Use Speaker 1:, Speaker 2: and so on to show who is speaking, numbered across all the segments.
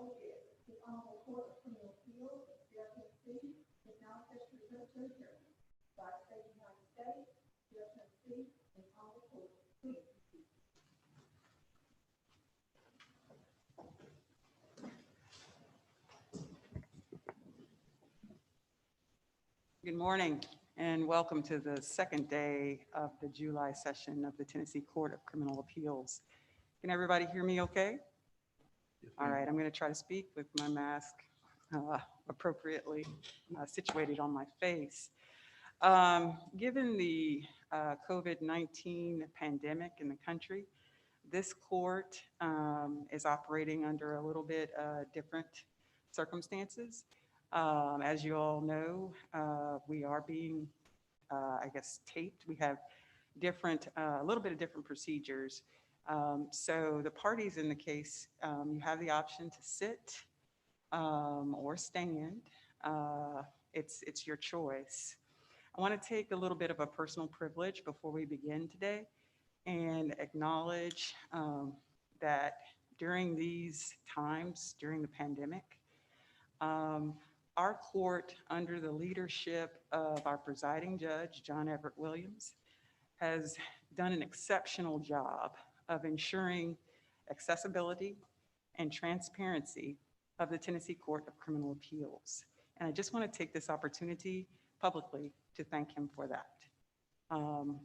Speaker 1: Good morning and welcome to the second day of the July session of the Tennessee Court of Criminal Appeals. Can everybody hear me okay? All right, I'm going to try to speak with my mask appropriately situated on my face. Given the COVID-19 pandemic in the country, this court is operating under a little bit different circumstances. As you all know, we are being, taped. We have a little bit of different procedures. So the parties in the case, you have the option to sit or stand. It's your choice. I want to take a little bit of a personal privilege before we begin today and acknowledge that during these times, during the pandemic, our court, under the leadership of our presiding judge, John Everett Williams, has done an exceptional job of ensuring accessibility and transparency of the Tennessee Court of Criminal Appeals. And I just want to take this opportunity publicly to thank him for that.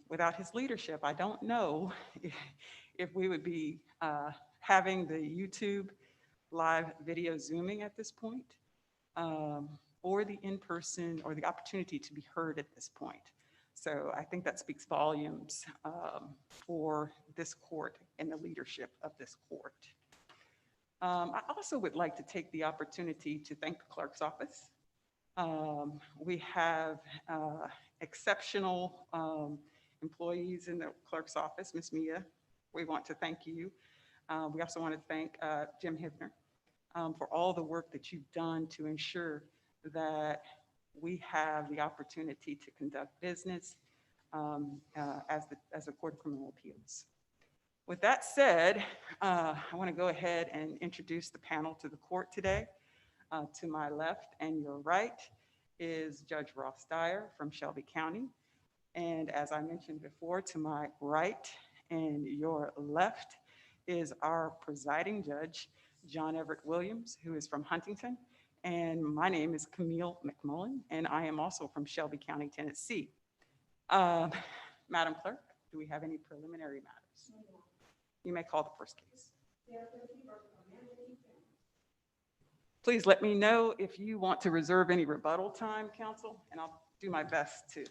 Speaker 1: Without his leadership, I don't know if we would be having the YouTube live video Zooming at this point, or the in-person or the opportunity to be heard at this point. So I think that speaks volumes for this court and the leadership of this court. I also would like to take the opportunity to thank the clerk's office. We have exceptional employees in the clerk's office. Ms. Mia, we want to thank you. We also want to thank Jim Hibner for all the work that you've done to ensure that we have the opportunity to conduct business as a Court of Criminal Appeals. With that said, I want to go ahead and introduce the panel to the court today. To my left and your right is Judge Ross Dyer from Shelby County. And as I mentioned before, to my right and your left is our presiding judge, John Everett Williams, who is from Huntington. And my name is Camille McMullen, and I am also from Shelby County, Tennessee. Madam Clerk, do we have any preliminary matters? You may call the first case. Please let me know if you want to reserve any rebuttal time, counsel, and I'll do my best to
Speaker 2: I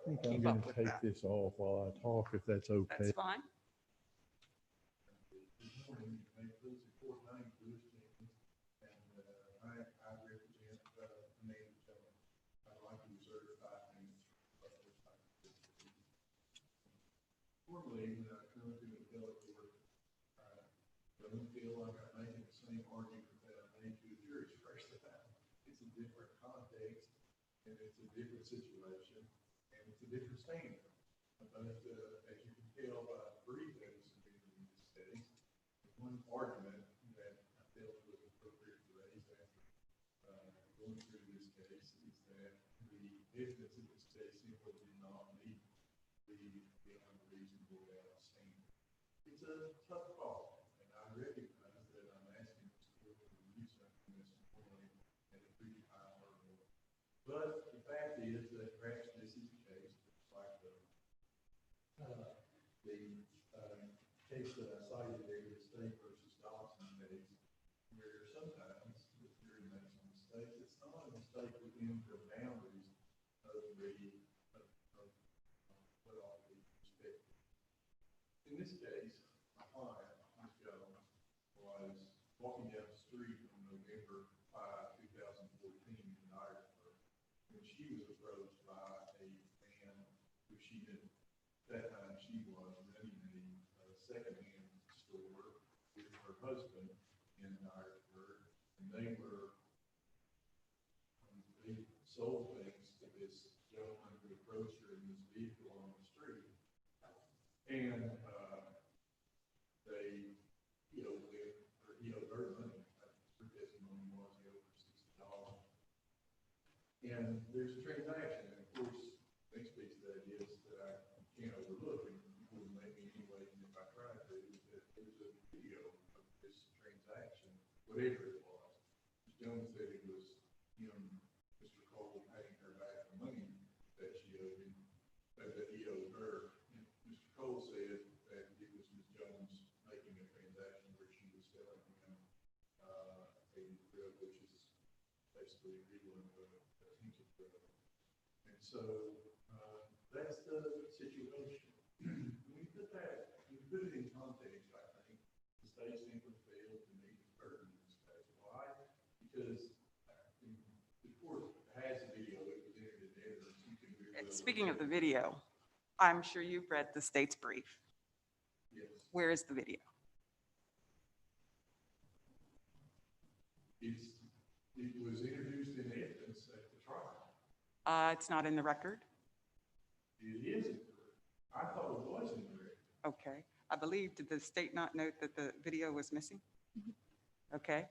Speaker 2: think I'm
Speaker 1: keep
Speaker 2: going
Speaker 1: up
Speaker 2: to
Speaker 1: with
Speaker 2: take
Speaker 1: that.
Speaker 2: this off while I talk, if that's okay.
Speaker 1: That's fine.
Speaker 2: Good morning. May it please the court, my name is Louis Jenkins, and I represent Amanda Jones. I'd like to reserve 5 minutes for this time. Normally, when I come to the appellate court, I don't feel like I'm making the same argument that I made to the jury first time. It's a different context, and it's a different situation, and it's a different standard. But as you can tell by the brief that is submitted in this case, one argument that I felt was appropriate to raise after going through this case is that the evidence in this case simply did not meet the beyond reasonable doubt standard. It's a tough call, and I recognize that I'm asking this court to review something that's important at a pretty high level. But the fact is that perhaps this is the case, just like the case that I cited there, the State versus Dawson case, where sometimes the jury makes a mistake. It's not a mistake within the boundaries of what ought to be expected. In this case, my client, Ms. Jones, was walking down the street on November 5, 2014 in Irisburg when she was approached by a man who she didn't. At that time, she was running a secondhand store with her husband in Irisburg, and they sold things to this gentleman who approached her in this vehicle on the street. And they, he owed her money. And there's a transaction, and of course, the next piece of that is that I can't overlook, and you wouldn't let me anyway, even if I tried to, is that there's a video of this transaction, whatever it was. Ms. Jones said it was him, Mr. Cole, paying her back the money that she owed him, that he owed her. And Mr. Cole said that it was Ms. Jones making a transaction where she was selling him, a drug, which is basically equivalent of a tainted drug. And so, that's the situation. When we put it in context, I think the state simply failed to meet the burden in this case. Why? Because the court has a video that was entered in evidence. You can very well.
Speaker 1: Speaking of the video, I'm sure you've read the state's brief.
Speaker 2: Yes.
Speaker 1: Where is the video?
Speaker 2: It was introduced in evidence at the trial.
Speaker 1: It's not in the record.
Speaker 2: It isn't. I thought it was in the record.
Speaker 1: Okay. I believe, did the state not note that the video was missing? Okay.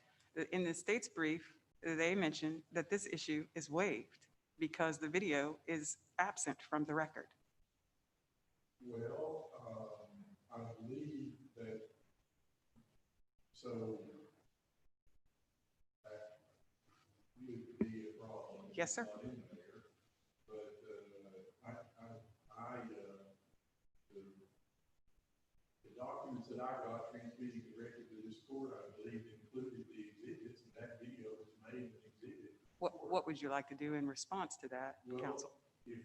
Speaker 1: In the state's brief, they mentioned that this issue is waived because the video is absent from the record.
Speaker 2: Well, I believe that, so that would be a problem.
Speaker 1: Yes, sir.
Speaker 2: It's not in there, but the documents that I got transmitted directly to this court, I believe included the exhibits, and that video was made an exhibit.
Speaker 1: What would you like to do in response to that,
Speaker 2: Well,
Speaker 1: counsel?
Speaker 2: if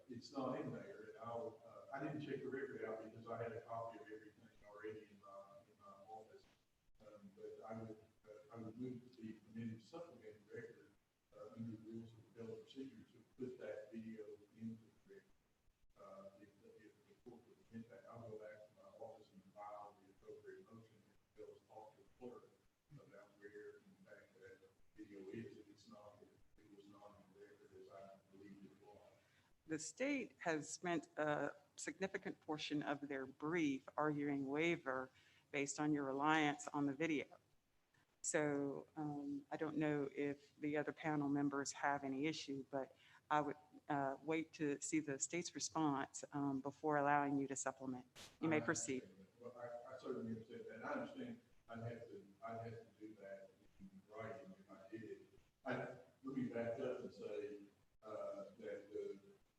Speaker 2: it's not in there, I didn't check the record out because I had a copy of everything already in my office. But I would move to be permitted to supplement the record, under the rules of appellate procedure to put that video into the record. If the court would permit that, I'll go back to my office and file the appropriate motion and they'll talk to the clerk about where, in fact, that video is. If it's not, it was not in the record as I believe it was.
Speaker 1: The state has spent a significant portion of their brief arguing waiver based on your reliance on the video. So I don't know if the other panel members have any issue, but I would wait to see the state's response before allowing you to supplement. You may proceed.
Speaker 2: Well, I certainly understand that. And I understand I'd have to do that in writing if I did it. Let me back up and say that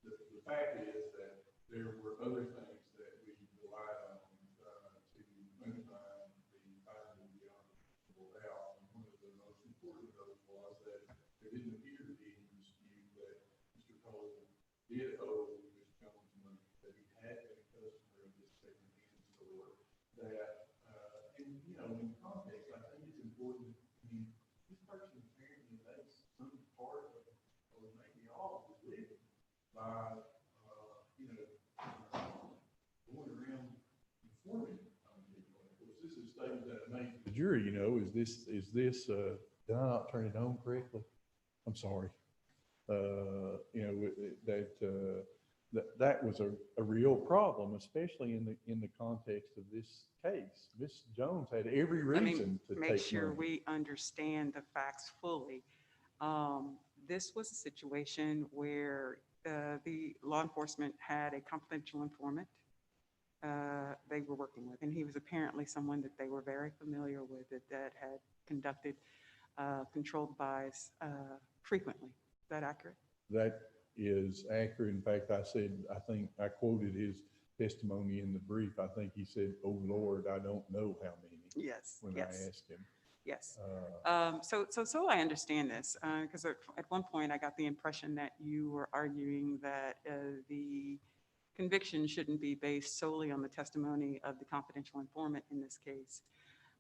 Speaker 2: the fact is that there were other things that we relied on to undermine the finding beyond a reasonable doubt. And one of the most important of those was that there didn't appear to be any dispute that Mr. Cole did owe Ms. Jones money, that he had been a customer of this second-hand store, that, and, you know, in context, I think it's important. I mean, this person apparently makes some part of, or maybe all of his living by, you know, going around informing on people. Of course, this is a statement that I made to the jury, you know, is this, did I not turn it on correctly? I'm sorry. You know, that was a real problem, especially in the context of this case. Ms. Jones had every
Speaker 1: Let me
Speaker 2: reason to
Speaker 1: make
Speaker 2: take
Speaker 1: sure
Speaker 2: money.
Speaker 1: we understand the facts fully. This was a situation where the law enforcement had a confidential informant they were working with, and he was apparently someone that they were very familiar with, that had conducted controlled buys frequently. Is that accurate?
Speaker 2: That is accurate. In fact, I think I quoted his testimony in the brief. I think he said, "Oh Lord, I don't know how many."
Speaker 1: Yes.
Speaker 2: When
Speaker 1: Yes.
Speaker 2: I asked him.
Speaker 1: Yes. So I understand this because at one point I got the impression that you were arguing that the conviction shouldn't be based solely on the testimony of the confidential informant in this case.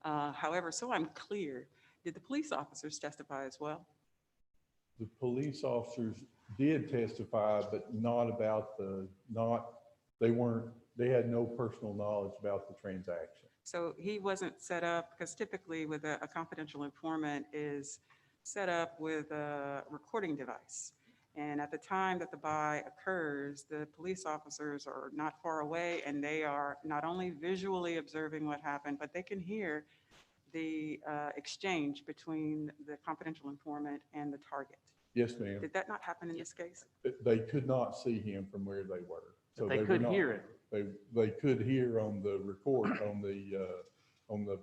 Speaker 1: However, so I'm clear, did the police officers testify as well?
Speaker 2: The police officers did testify, but not about they had no personal knowledge about the transaction.
Speaker 1: So he wasn't set up, because typically with a confidential informant is set up with a recording device. And at the time that the buy occurs, the police officers are not far away, and they are not only visually observing what happened, but they can hear the exchange between the confidential informant and the target.
Speaker 2: Yes, ma'am.
Speaker 1: Did that not happen in this case?
Speaker 2: They could not see him from where they were. So
Speaker 3: But they
Speaker 2: were
Speaker 3: could
Speaker 2: not-
Speaker 3: hear it.
Speaker 2: They could hear on the record, on the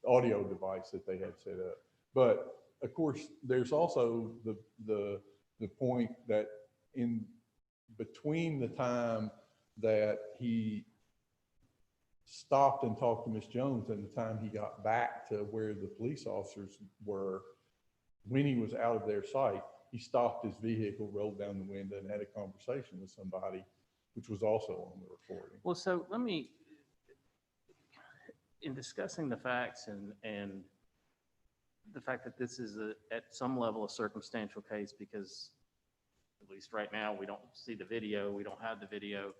Speaker 2: audio device that they had set up. But of course, there's also the point that in between the time that he stopped and talked to Miss Jones and the time he got back to where the police officers were, when he was out of their sight, he stopped his vehicle, rolled down the window, and had a conversation with somebody, which was also on the recording.
Speaker 3: Well, so let me, in discussing the facts and the fact that this is at some level a circumstantial case, because at least right now, we don't see the video, we don't have the video,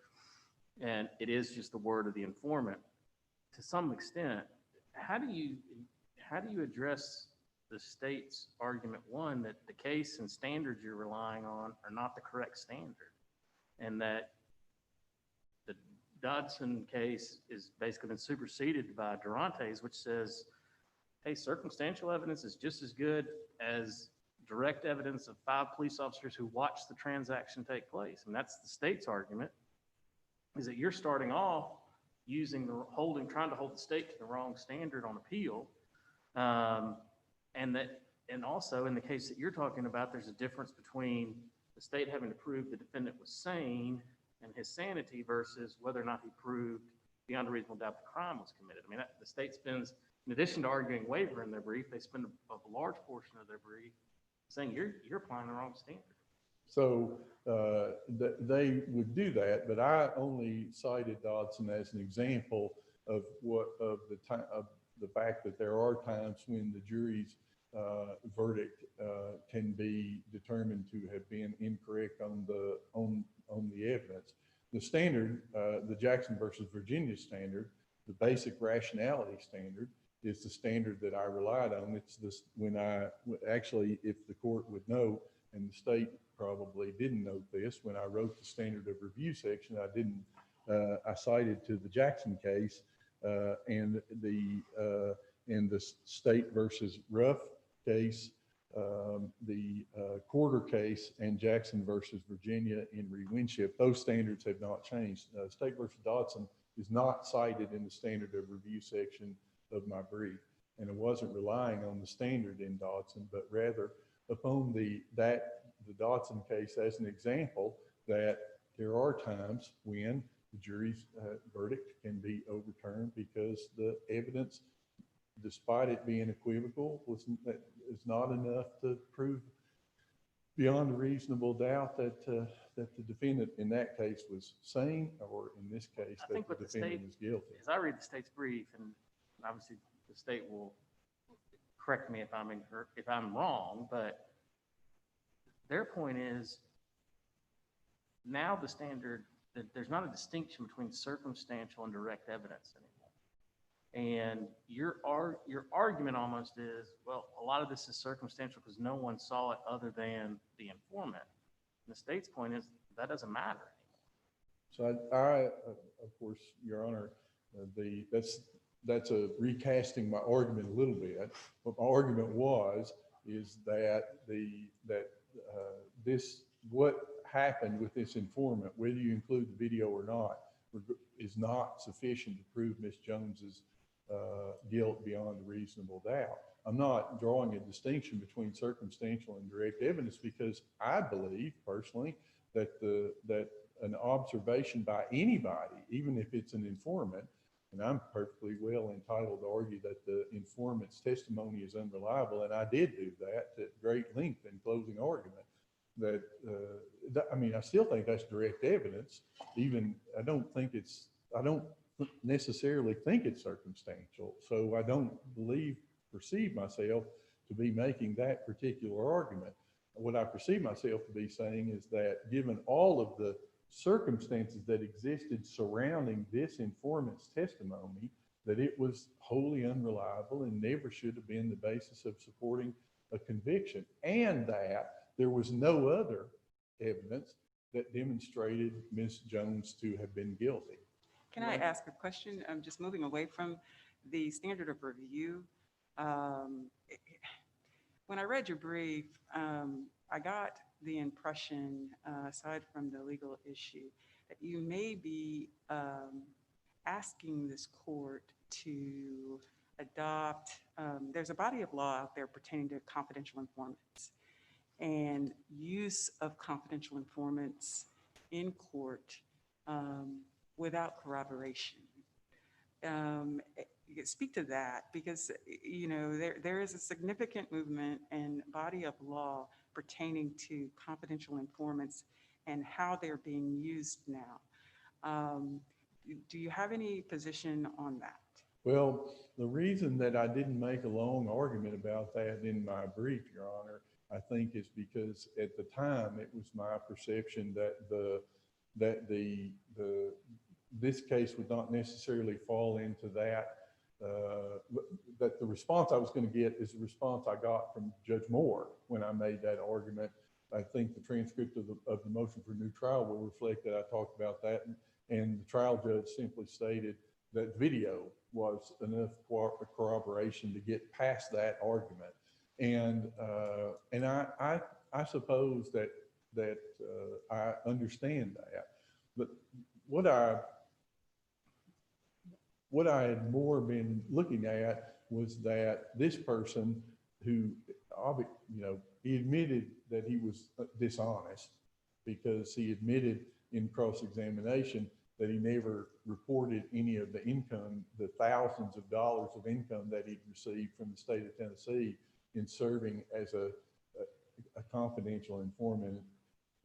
Speaker 3: and it is just the word of the informant. To some extent, how do you address the state's argument, one, that the case and standards you're relying on are not the correct standard, and that the Dodson case is basically been superseded by Durante's, which says, hey, circumstantial evidence is just as good as direct evidence of 5 police officers who watched the transaction take place. And that's the state's argument, is that you're starting off using trying to hold the state to the wrong standard on appeal. And also in the case that you're talking about, there's a difference between the state having to prove the defendant was sane and his sanity versus whether or not he proved beyond a reasonable doubt the crime was committed. I mean, the state spends, in addition to arguing waiver in their brief, they spend a large portion of their brief saying you're applying the wrong standard. So
Speaker 2: they would do that, but I only cited Dodson as an example of the fact that there are times when the jury's verdict can be determined to have been incorrect on the evidence. The standard, the Jackson versus Virginia standard, the basic rationality standard, is the standard that I relied on. It's this, actually, if the court would know, and the state probably didn't note this, when I wrote the standard of review section, I cited to the Jackson case and the State versus Ruff case, the Quarter case, and Jackson versus Virginia in Winship. Those standards have not changed. State versus Dodson is not cited in the standard of review section of my brief, and it wasn't relying on the standard in Dodson, but rather upon the Dodson case as an example that there are times when the jury's verdict can be overturned because the evidence, despite it being equivocal, is not enough to prove beyond a reasonable doubt that the defendant in that case was sane, or in this case, that the defendant was guilty.
Speaker 3: As I read the state's brief, and obviously the state will correct me if I'm wrong, but their point is now the standard that there's not a distinction between circumstantial and direct evidence anymore. And your argument almost is, well, a lot of this is circumstantial because no one saw it other than the informant. And the state's point is that doesn't matter anymore.
Speaker 2: So I of course, Your Honor, that's a recasting my argument a little bit. What my argument is that what happened with this informant, whether you include the video or not, is not sufficient to prove Ms. Jones's guilt beyond a reasonable doubt. I'm not drawing a distinction between circumstantial and direct evidence because I believe personally that an observation by anybody, even if it's an informant, and I'm perfectly well entitled to argue that the informant's testimony is unreliable, and I did do that at great length in closing argument. I still think that's direct evidence. I don't necessarily think it's circumstantial. So I don't perceive myself to be making that particular argument. What I perceive myself to be saying is that given all of the circumstances that existed surrounding this informant's testimony, that it was wholly unreliable and never should have been the basis of supporting a conviction, and that there was no other evidence that demonstrated Ms. Jones to have been guilty.
Speaker 1: Can I ask a question? I'm just moving away from the standard of review. When I read your brief, I got the impression, aside from the legal issue, that you may be asking this court to adopt, there's a body of law out there pertaining to confidential informants and use of confidential informants in court without corroboration. Speak to that, because there is a significant movement and body of law pertaining to confidential informants and how they're being used now. Do you have any position on that?
Speaker 2: Well, the reason that I didn't make a long argument about that in my brief, Your Honor, I think is because at the time it was my perception that this case would not necessarily fall into that. That the response I was going to get is the response I got from Judge Moore when I made that argument. I think the transcript of the motion for new trial will reflect that I talked about that, and the trial judge simply stated that video was enough corroboration to get past that argument. And I suppose that I understand that, but what I had more been looking at was that this person who, he admitted that he was dishonest because he admitted in cross-examination that he never reported any of the income, the thousands of dollars of income that he'd received from the state of Tennessee in serving as a confidential informant.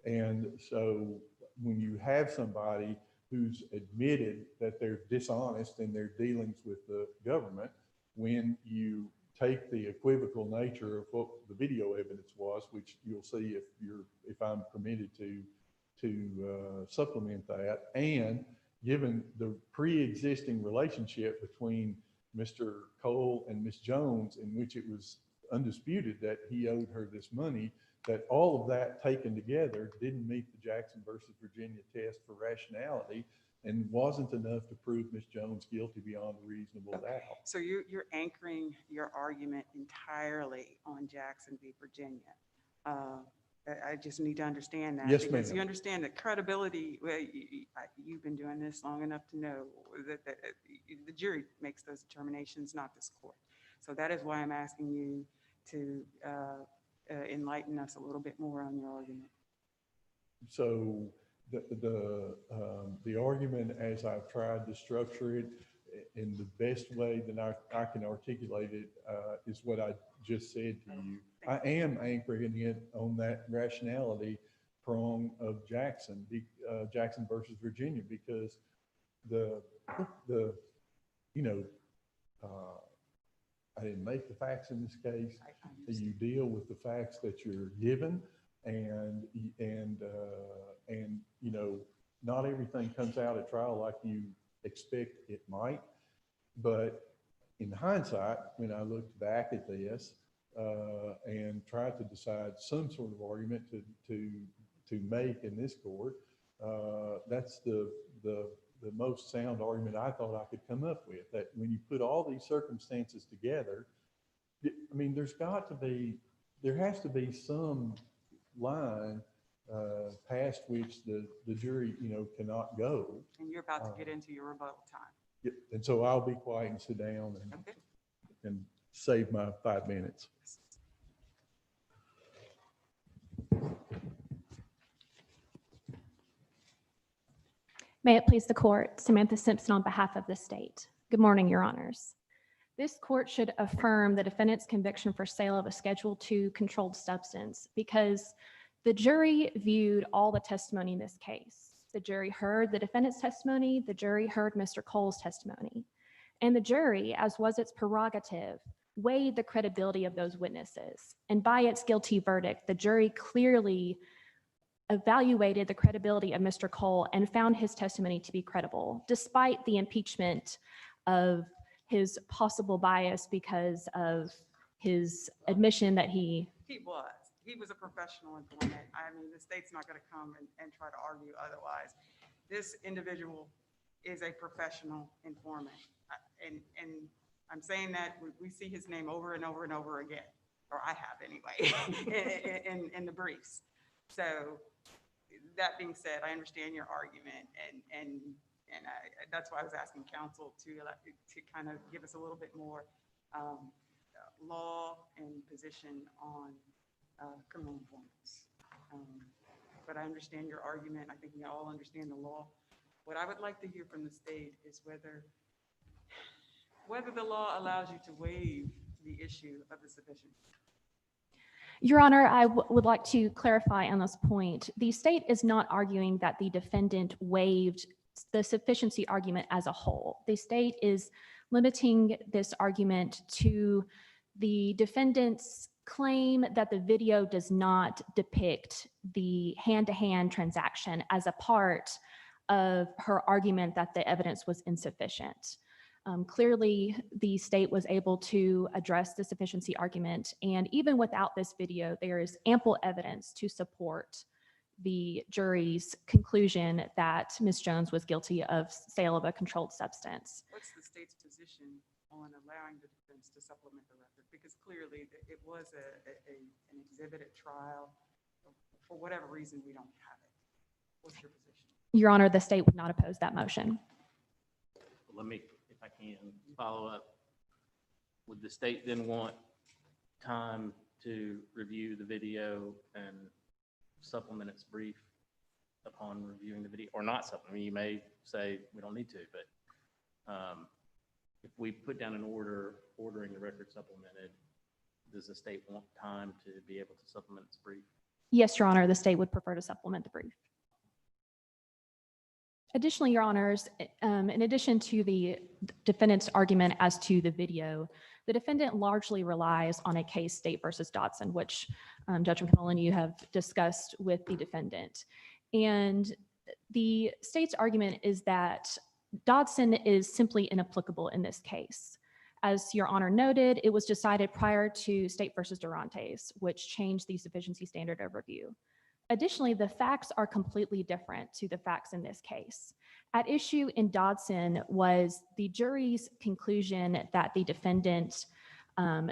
Speaker 2: And so when you have somebody who's admitted that they're dishonest in their dealings with the government, when you take the equivocal nature of what the video evidence was, which you'll see if I'm permitted to supplement that, and given the pre-existing relationship between Mr. Cole and Ms. Jones, in which it was undisputed that he owed her this money, that all of that taken together didn't meet the Jackson versus Virginia test for rationality and wasn't enough to prove Ms. Jones guilty beyond a reasonable doubt.
Speaker 1: So you're anchoring your argument entirely on Jackson v. Virginia. I just need to understand that.
Speaker 2: Yes,
Speaker 1: because
Speaker 2: ma'am.
Speaker 1: you understand that credibility, well, you've been doing this long enough to know that the jury makes those determinations, not this court. So that is why I'm asking you to enlighten us a little bit more on your argument.
Speaker 2: So the argument, as I've tried to structure it in the best way that I can articulate it, is what I just said to you. I am anchoring it on that rationality prong of Jackson versus Virginia, because I didn't make the facts in this case. You deal with the facts that you're given, and not everything comes out at trial like you expect it might. But in hindsight, when I looked back at this and tried to decide some sort of argument to make in this court, that's the most sound argument I thought I could come up with. That when you put all these circumstances together, I mean, there has to be some line past which the jury, cannot go.
Speaker 1: And you're about to get into your rebuttal time.
Speaker 2: Yep. And so I'll be quiet and sit down
Speaker 1: Okay.
Speaker 2: and save my 5 minutes.
Speaker 4: May it please the court, Samantha Simpson on behalf of the state. Good morning, your honors. This court should affirm the defendant's conviction for sale of a Schedule II controlled substance because the jury viewed all the testimony in this case. The jury heard the defendant's testimony, the jury heard Mr. Cole's testimony, and the jury, as was its prerogative, weighed the credibility of those witnesses. And by its guilty verdict, the jury clearly evaluated the credibility of Mr. Cole and found his testimony to be credible, despite the impeachment of his possible bias because of his admission that he
Speaker 1: was a professional informant. I mean, the state's not going to come and try to argue otherwise. This individual is a professional informant. And I'm saying that we see his name over and over and over again, or I have anyway, in the briefs. So that being said, I understand your argument, and that's why I was asking counsel to kind of give us a little bit more law and position on criminal informants. But I understand your argument. I think we all understand the law. What I would like to hear from the state is whether the law allows you to waive the issue of the sufficiency.
Speaker 4: Your Honor, I would like to clarify on this point. The state is not arguing that the defendant waived the sufficiency argument as a whole. The state is limiting this argument to the defendant's claim that the video does not depict the hand-to-hand transaction as a part of her argument that the evidence was insufficient. Clearly, the state was able to address the sufficiency argument, and even without this video, there is ample evidence to support the jury's conclusion that Ms. Jones was guilty of sale of a controlled substance.
Speaker 1: What's the state's position on allowing the defense to supplement the record? Because clearly it was an exhibit at trial. For whatever reason, we don't have it. What's your position?
Speaker 4: Your Honor, the state would not oppose that motion.
Speaker 3: Let me, if I can, follow up. Would the state then want time to review the video and supplement its brief upon reviewing the video, or not supplement? You may say we don't need to, but if we put down an order ordering the record supplemented, does the state want time to be able to supplement its brief?
Speaker 4: Yes, Your Honor, the state would prefer to supplement the brief. Additionally, Your Honors, in addition to the defendant's argument as to the video, the defendant largely relies on a case, State versus Dodson, which Judge McMillan, you have discussed with the defendant. And the state's argument is that Dodson is simply inapplicable in this case. As Your Honor noted, it was decided prior to State versus Durantes, which changed the sufficiency standard of review. Additionally, the facts are completely different to the facts in this case. At issue in Dodson was the jury's conclusion that the defendant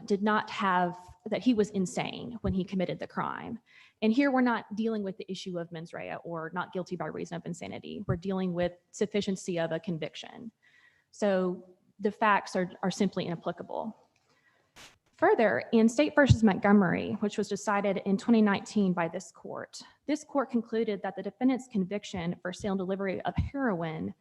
Speaker 4: did not have, that he was insane when he committed the crime. And here we're not dealing with the issue of mens rea or not guilty by reason of insanity. We're dealing with sufficiency of a conviction. So the facts are simply inapplicable. Further, in State versus Montgomery, which was decided in 2019 by this court concluded that the defendant's conviction for sale and delivery of heroin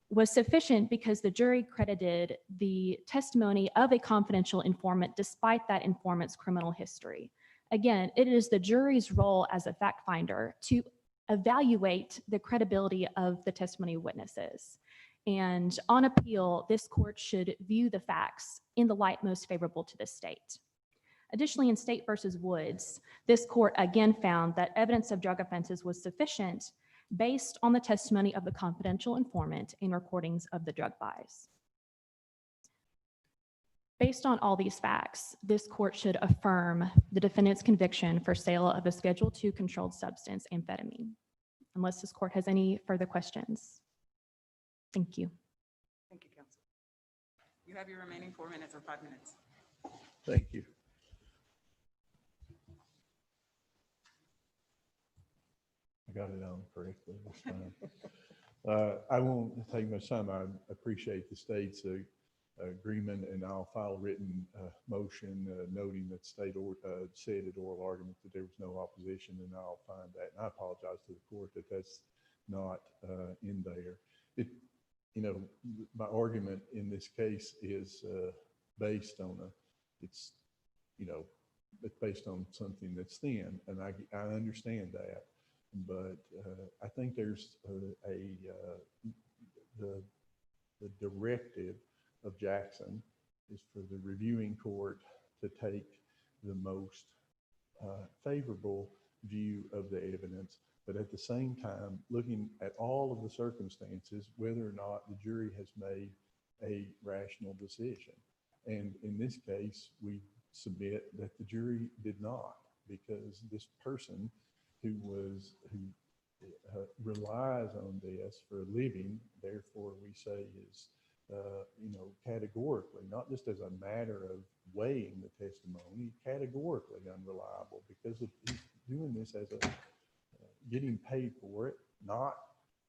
Speaker 4: was sufficient because the jury credited the testimony of a confidential informant despite that informant's criminal history. Again, it is the jury's role as a fact finder to evaluate the credibility of the testimony of witnesses. And on appeal, this court should view the facts in the light most favorable to the state. Additionally, in State versus Woods, this court again found that evidence of drug offenses was sufficient based on the testimony of the confidential informant in recordings of the drug buys. Based on all these facts, this court should affirm the defendant's conviction for sale of a Schedule II controlled substance, amphetamine. Unless this court has any further questions. Thank you.
Speaker 1: Thank you, counsel. You have your remaining 4 minutes or 5 minutes.
Speaker 2: Thank you. I got it on correctly this time. I won't take much time. I appreciate the state's agreement, and I'll file a written motion noting that state said at oral argument that there was no opposition, and I'll find that. And I apologize to the court that that's not in there. My argument in this case is based on it's based on something that's thin, and I understand that, but I think there's the directive of Jackson is for the reviewing court to take the most favorable view of the evidence, but at the same time, looking at all of the circumstances, whether or not the jury has made a rational decision. And in this case, we submit that the jury did not, because this person who relies on this for a living, therefore we say is, categorically, not just as a matter of weighing the testimony, categorically unreliable because he's doing this as a, getting paid for it, not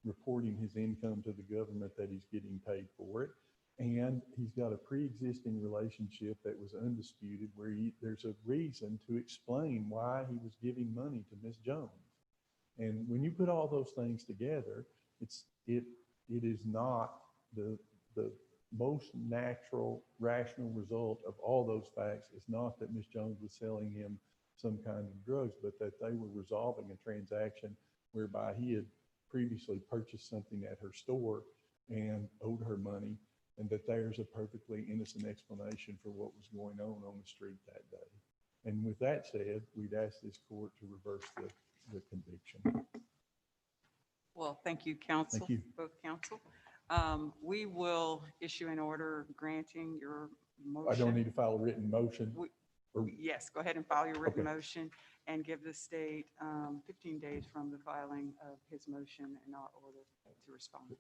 Speaker 2: reporting his income to the government that he's getting paid for it. And he's got a pre-existing relationship that was undisputed where there's a reason to explain why he was giving money to Ms. Jones. And when you put all those things together, it is not the most natural, rational result of all those facts is not that Ms. Jones was selling him some kind of drugs, but that they were resolving a transaction whereby he had previously purchased something at her store and owed her money, and that there's a perfectly innocent explanation for what was going on the street that day. And with that said, we'd ask this court to reverse the conviction.
Speaker 1: Well, thank you, counsel.
Speaker 2: Thank you.
Speaker 1: Both counsel. We will issue an order granting your motion.
Speaker 2: I don't need to file a written motion.
Speaker 1: Yes, go ahead and file your written
Speaker 2: Okay.
Speaker 1: motion and give the state 15 days from the filing of his motion in our order to respond.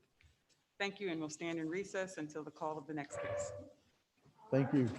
Speaker 1: Thank you, and we'll stand in recess until the call of the next case.
Speaker 2: Thank you.